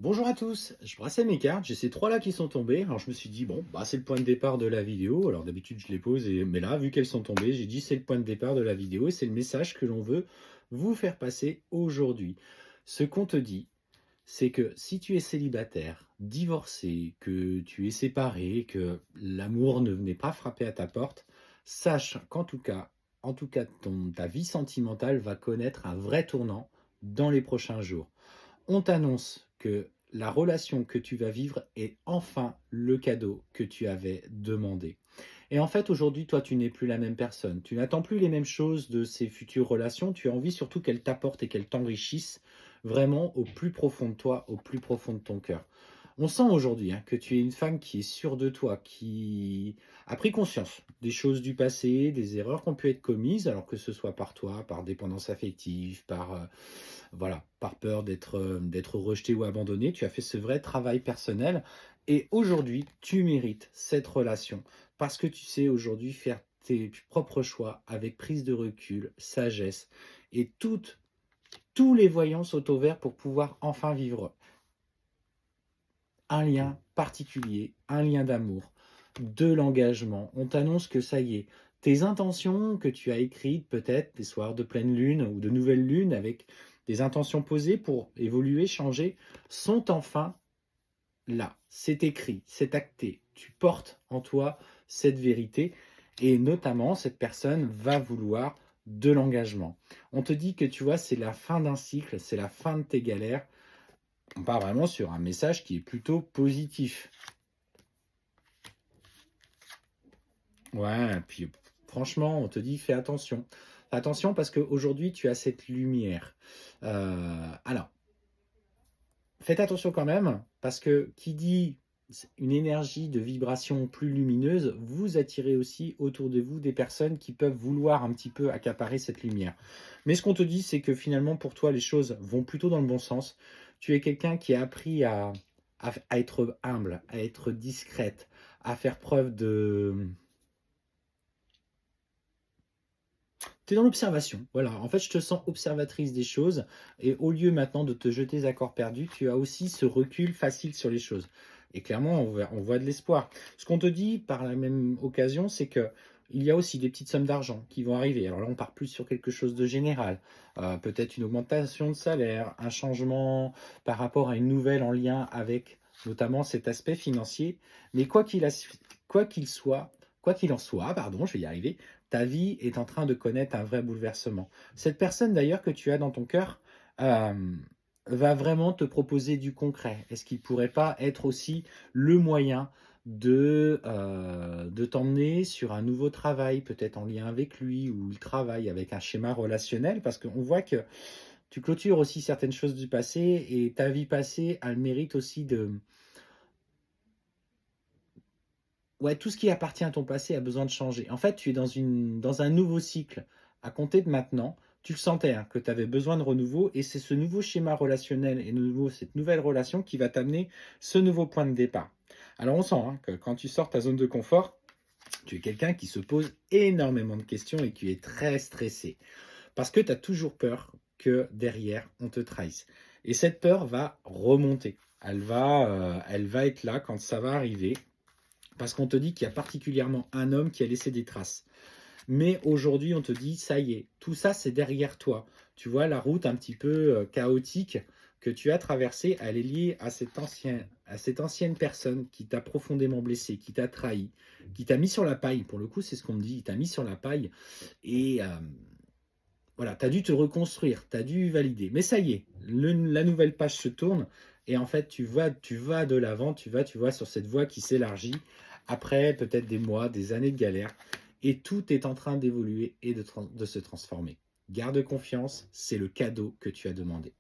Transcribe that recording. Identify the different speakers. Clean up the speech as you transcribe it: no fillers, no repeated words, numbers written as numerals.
Speaker 1: Bonjour à tous, je brassais mes cartes, j'ai ces trois-là qui sont tombées. Alors je me suis dit, bon, bah, c'est le point de départ de la vidéo. Alors d'habitude je les pose, mais là, vu qu'elles sont tombées, j'ai dit c'est le point de départ de la vidéo et c'est le message que l'on veut vous faire passer aujourd'hui. Ce qu'on te dit, c'est que si tu es célibataire, divorcé, que tu es séparé, que l'amour ne venait pas frapper à ta porte, sache qu'en tout cas, ta vie sentimentale va connaître un vrai tournant dans les prochains jours. On t'annonce que la relation que tu vas vivre est enfin le cadeau que tu avais demandé. Et en fait, aujourd'hui, toi, tu n'es plus la même personne. Tu n'attends plus les mêmes choses de ces futures relations. Tu as envie surtout qu'elles t'apportent et qu'elles t'enrichissent vraiment au plus profond de toi, au plus profond de ton cœur. On sent aujourd'hui que tu es une femme qui est sûre de toi, qui a pris conscience des choses du passé, des erreurs qui ont pu être commises, alors que ce soit par toi, par dépendance affective, par peur d'être rejeté ou abandonné. Tu as fait ce vrai travail personnel et aujourd'hui, tu mérites cette relation parce que tu sais aujourd'hui faire tes propres choix avec prise de recul, sagesse et tous les voyants sont au vert pour pouvoir enfin vivre un lien particulier, un lien d'amour, de l'engagement. On t'annonce que ça y est, tes intentions que tu as écrites peut-être des soirs de pleine lune ou de nouvelle lune avec des intentions posées pour évoluer, changer, sont enfin là. C'est écrit, c'est acté. Tu portes en toi cette vérité et notamment cette personne va vouloir de l'engagement. On te dit que tu vois, c'est la fin d'un cycle, c'est la fin de tes galères. On part vraiment sur un message qui est plutôt positif. Ouais, puis franchement, on te dit fais attention. Fais attention parce qu'aujourd'hui, tu as cette lumière. Alors, faites attention quand même, parce que qui dit une énergie de vibration plus lumineuse, vous attirez aussi autour de vous des personnes qui peuvent vouloir un petit peu accaparer cette lumière. Mais ce qu'on te dit, c'est que finalement, pour toi, les choses vont plutôt dans le bon sens. Tu es quelqu'un qui a appris à être humble, à être discrète, à faire preuve de... Tu es dans l'observation, voilà. En fait, je te sens observatrice des choses et au lieu maintenant de te jeter à corps perdu, tu as aussi ce recul facile sur les choses. Et clairement, on voit de l'espoir. Ce qu'on te dit par la même occasion, c'est que il y a aussi des petites sommes d'argent qui vont arriver. Alors là, on part plus sur quelque chose de général. Peut-être une augmentation de salaire, un changement par rapport à une nouvelle en lien avec notamment cet aspect financier. Mais quoi qu'il soit, quoi qu'il en soit, pardon, je vais y arriver, ta vie est en train de connaître un vrai bouleversement. Cette personne d'ailleurs que tu as dans ton cœur euh, va vraiment te proposer du concret. Est-ce qu'il ne pourrait pas être aussi le moyen de t'emmener sur un nouveau travail, peut-être en lien avec lui, ou il travaille avec un schéma relationnel, parce qu'on voit que tu clôtures aussi certaines choses du passé, et ta vie passée a le mérite aussi de, ouais, tout ce qui appartient à ton passé a besoin de changer. En fait, tu es dans un nouveau cycle. À compter de maintenant, tu le sentais que tu avais besoin de renouveau et c'est ce nouveau schéma relationnel et cette nouvelle relation qui va t'amener ce nouveau point de départ. Alors on sent que quand tu sors ta zone de confort, tu es quelqu'un qui se pose énormément de questions et qui est très stressé. Parce que tu as toujours peur que derrière, on te trahisse. Et cette peur va remonter. Elle va être là quand ça va arriver parce qu'on te dit qu'il y a particulièrement un homme qui a laissé des traces. Mais aujourd'hui, on te dit, ça y est, tout ça, c'est derrière toi. Tu vois, la route un petit peu chaotique que tu as traversée, elle est liée à cette ancienne personne qui t'a profondément blessé, qui t'a trahi, qui t'a mis sur la paille. Pour le coup, c'est ce qu'on me dit, il t'a mis sur la paille. Et voilà, tu as dû te reconstruire, tu as dû valider. Mais ça y est, la nouvelle page se tourne et en fait, tu vas de l'avant, tu vas sur cette voie qui s'élargit après peut-être des mois, des années de galère et tout est en train d'évoluer et de se transformer. Garde confiance, c'est le cadeau que tu as demandé.